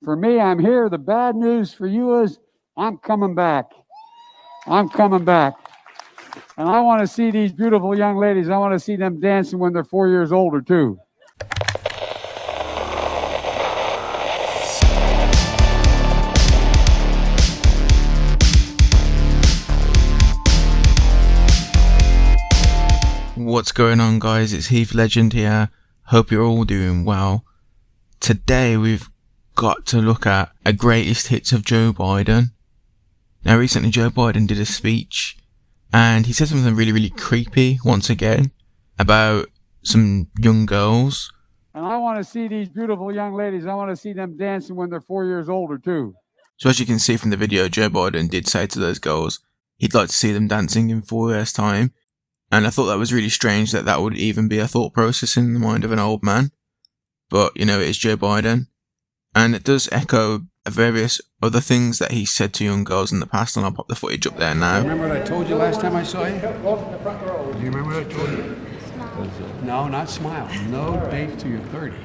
For me, I'm here. The bad news for you is I'm coming back. I'm coming back. And I want to see these beautiful young ladies. I want to see them dancing when they're 4 years older, too. What's going on, guys? It's Heath Legend here. Hope you're all doing well. Today we've got to look at a greatest hits of Joe Biden. Now recently Joe Biden did a speech and he said something really creepy once again about some young girls. And I want to see these beautiful young ladies. I want to see them dancing when they're 4 years older too. So as you can see from the video, Joe Biden did say to those girls he'd like to see them dancing in 4 years' time. And I thought that was really strange that that would even be a thought process in the mind of an old man. But, you know, it is Joe Biden. And it does echo various other things that he said to young girls in the past, and I'll pop the footage up there now. Remember what I told you last time I saw you? Do you remember what I told you? No, not smile. No date till you're 30.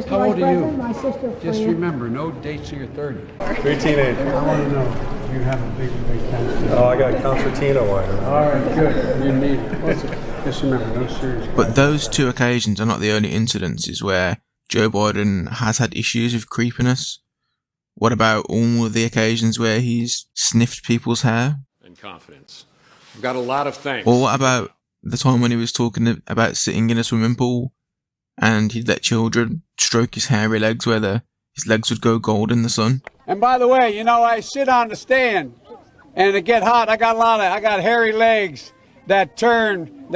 How old are you? My sister. Just remember, no dates till you're 30. Three teenagers. I want to know if you have a big cancer. Oh, I got concertina wire. All right, good. You need it. Just remember, no serious. But those two occasions are not the only incidences where Joe Biden has had issues with creepiness. What about all of the occasions where he's sniffed people's hair? And confidence. I've got a lot of things. Or what about the time when he was talking about sitting in a swimming pool and he'd let children stroke his hairy legs where his legs would go gold in the sun? And by the way, you know, I sit on the stand and it get hot. I got hairy legs that turn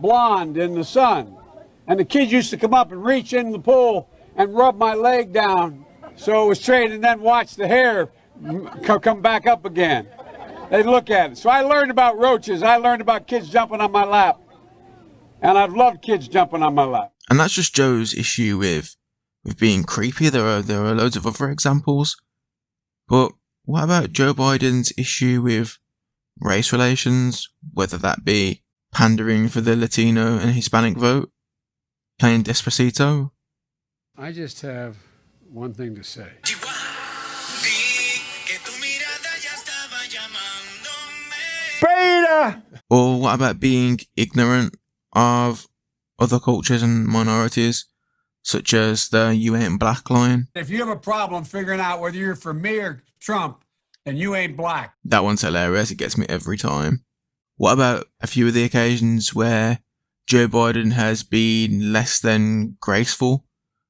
blonde in the sun. And the kids used to come up and reach in the pool and rub my leg down so it was straight, and then watch the hair come back up again. They'd look at it. So I learned about roaches. I learned about kids jumping on my lap. And I've loved kids jumping on my lap. And that's just Joe's issue with being creepy. There are loads of other examples. But what about Joe Biden's issue with race relations, whether that be pandering for the Latino and Hispanic vote, playing Despacito? I just have one thing to say. Beta! Or what about being ignorant of other cultures and minorities, such as the "you ain't black" line? If you have a problem figuring out whether you're for me or Trump, then you ain't black. That one's hilarious. It gets me every time. What about a few of the occasions where Joe Biden has been less than graceful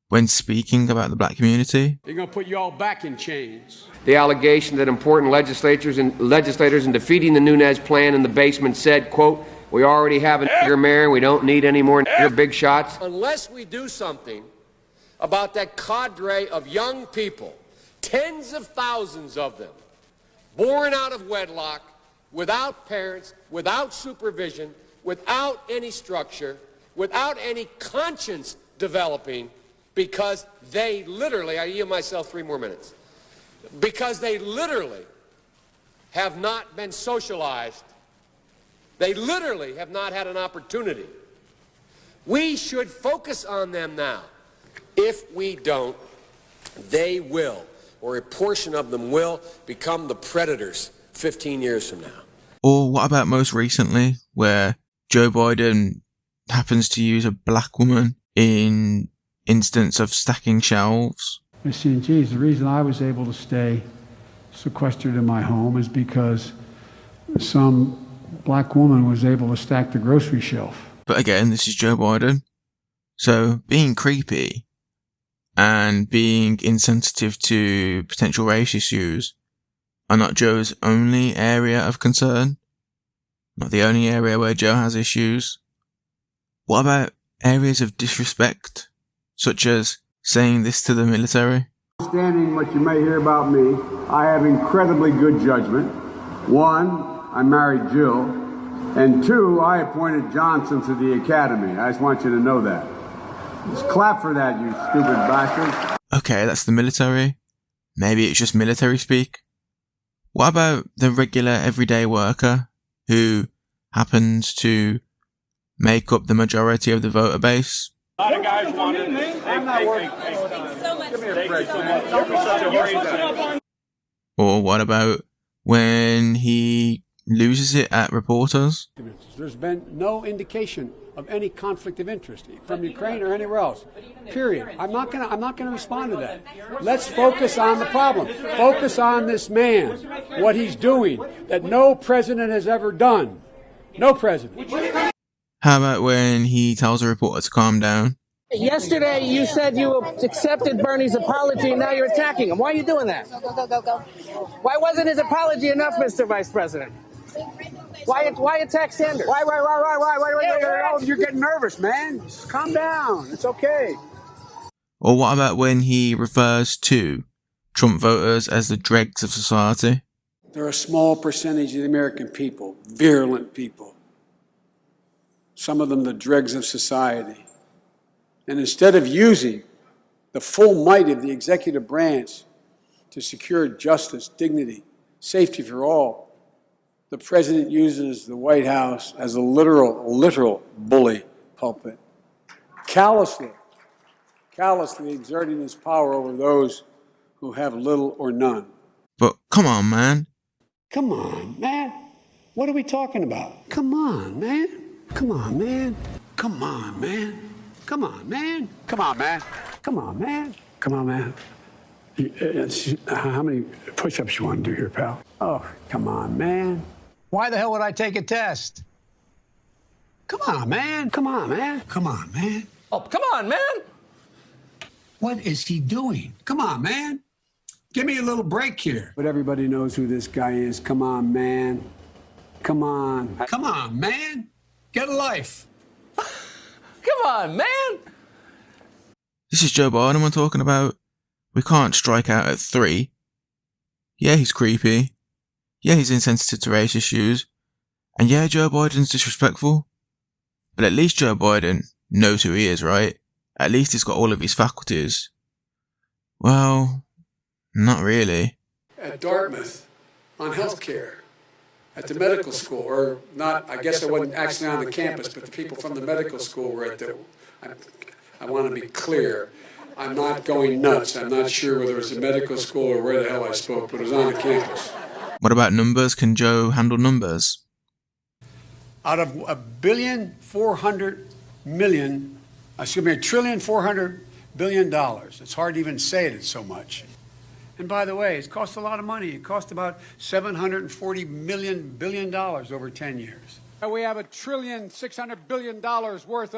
when speaking about the black community? They're going to put you all back in chains. The allegation that important legislators in defeating the Nunes plan in the basement said, quote, "We already have a nigger mayor, we don't need any more nigger big shots." Unless we do something about that cadre of young people, tens of thousands of them, born out of wedlock, without parents, without supervision, without any structure, without any conscience developing, because they literally, I yield myself 3 more minutes, because they literally have not been socialized. They literally have not had an opportunity. We should focus on them now. If we don't, they will, or a portion of them will, become the predators 15 years from now. Or what about most recently, where Joe Biden happens to use a black woman in instance of stacking shelves? I see, geez, the reason I was able to stay sequestered in my home is because some black woman was able to stack the grocery shelf. But again, this is Joe Biden. So being creepy and being insensitive to potential race issues are not Joe's only area of concern. Not the only area where Joe has issues. What about areas of disrespect, such as saying this to the military? Understanding what you may hear about me, I have incredibly good judgment. 1, I married Jill, and 2, I appointed Johnson to the academy. I just want you to know that. Just clap for that, you stupid bastards. Okay, that's the military. Maybe it's just military speak. What about the regular everyday worker who happens to make up the majority of the voter base A lot of guys wanted. I'm not working. Give me a break, man. Don't be such a worry. Or what about when he loses it at reporters? There's been no indication of any conflict of interest from Ukraine or anywhere else. Period. I'm not gonna respond to that. Let's focus on the problem. Focus on this man, what he's doing that no president has ever done. No president. How about when he tells a reporter to calm down? Yesterday, you said you accepted Bernie's apology, and now you're attacking him. Why are you doing that? Go. Why wasn't his apology enough, Mr. Vice President? Why attack Sanders? Why? Oh, you're getting nervous, man. Just calm down. It's okay. Or what about when he refers to Trump voters as the dregs of society? They're a small percentage of the American people, virulent people. Some of them the dregs of society. And instead of using the full might of the executive branch to secure justice, dignity, safety for all, the president uses the White House as a literal bully pulpit, callously exerting his power over those who have little or none. But come on, man. Come on, man. What are we talking about? Come on, man. Come on, man. Come on, man. Come on, man. Come on, man. Come on, man. Come on, man. How many push-ups you want to do here, pal? Oh, come on, man. Why the hell would I take a test? Come on, man. Come on, man. Come on, man. Oh, come on, man. What is he doing? Come on, man. Give me a little break here. But everybody knows who this guy is. Come on, man. Come on. Come on, man. Get a life. Come on, man. This is Joe Biden we're talking about. We can't strike out at 3. Yeah, he's creepy. Yeah, he's insensitive to race issues. And yeah, Joe Biden's disrespectful. But at least Joe Biden knows who he is, right? At least he's got all of his faculties. Well, not really. At Dartmouth, on healthcare, at the medical school, or not, I guess I wasn't actually on the campus, but the people from the medical school were at the, I want to be clear. I'm not going nuts. I'm not sure whether it was a medical school or where the hell I spoke, but it was on the campus. What about numbers? Can Joe handle numbers? Out of $1.4 trillion. It's hard to even say it, it's so much. And by the way, it's cost a lot of money. It cost about $740 billion over 10 years. We have $1.6 trillion worth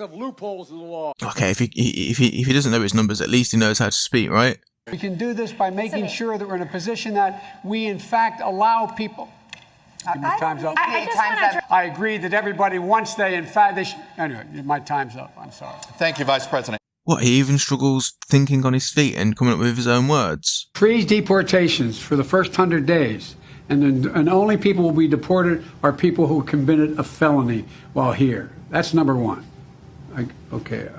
of loopholes in the law. Okay, if he doesn't know his numbers, at least he knows how to speak, right? We can do this by making sure that we're in a position that we, in fact, allow people. Time's up. I agree that everybody, once they, in fact, they should. Anyway, my time's up. I'm sorry. Thank you, Vice President. What, he even struggles thinking on his feet and coming up with his own words? Freeze deportations for the first 100 days. And only people will be deported are people who committed a felony while here. That's number one. I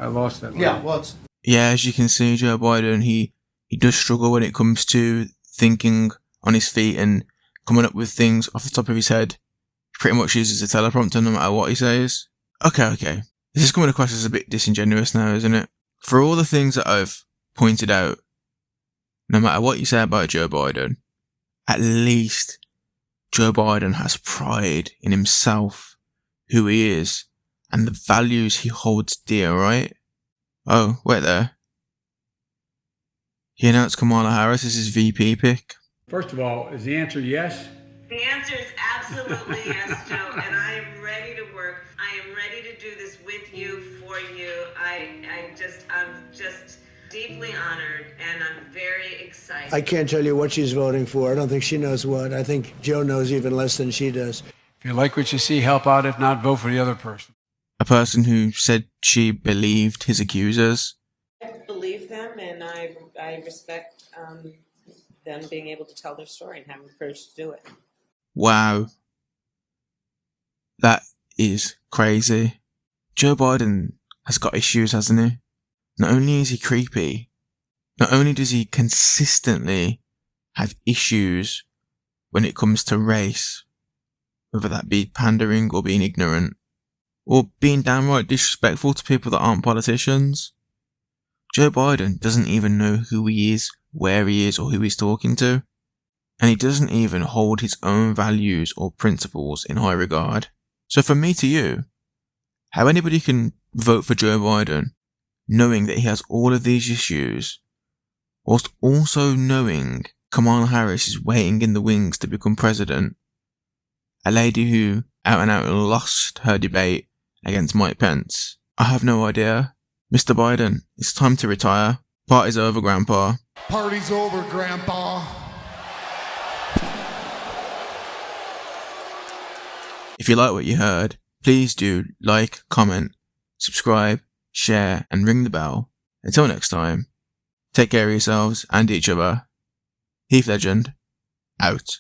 lost that. Yeah, well, it's... Yeah, as you can see, Joe Biden, he does struggle when it comes to thinking on his feet and coming up with things off the top of his head. He pretty much uses a teleprompter no matter what he says. Okay. This is coming across as a bit disingenuous now, isn't it? For all the things that I've pointed out, no matter what you say about Joe Biden, at least Joe Biden has pride in himself, who he is, and the values he holds dear, right? Oh, wait there. He announced Kamala Harris as his VP pick. First of all, is the answer yes? The answer is absolutely yes, Joe, and I am ready to work. I am ready to do this with you, for you. I'm just deeply honored, and I'm very excited. I can't tell you what she's voting for. I don't think she knows what. I think Joe knows even less than she does. If you like what you see, help out. If not, vote for the other person. A person who said she believed his accusers. I believe them, and I respect them being able to tell their story and having the courage to do it. Wow. That is crazy. Joe Biden has got issues, hasn't he? Not only is he creepy, not only does he consistently have issues when it comes to race, whether that be pandering or being ignorant, or being downright disrespectful to people that aren't politicians. Joe Biden doesn't even know who he is, where he is, or who he's talking to. And he doesn't even hold his own values or principles in high regard. So from me to you, how anybody can vote for Joe Biden, knowing that he has all of these issues, whilst also knowing Kamala Harris is waiting in the wings to become president, a lady who out and out lost her debate against Mike Pence. I have no idea. Mr. Biden, it's time to retire. Party's over, Grandpa. Party's over, Grandpa. If you like what you heard, please do like, comment, subscribe, share, and ring the bell. Until next time, take care of yourselves and each other. Heath Legend, out.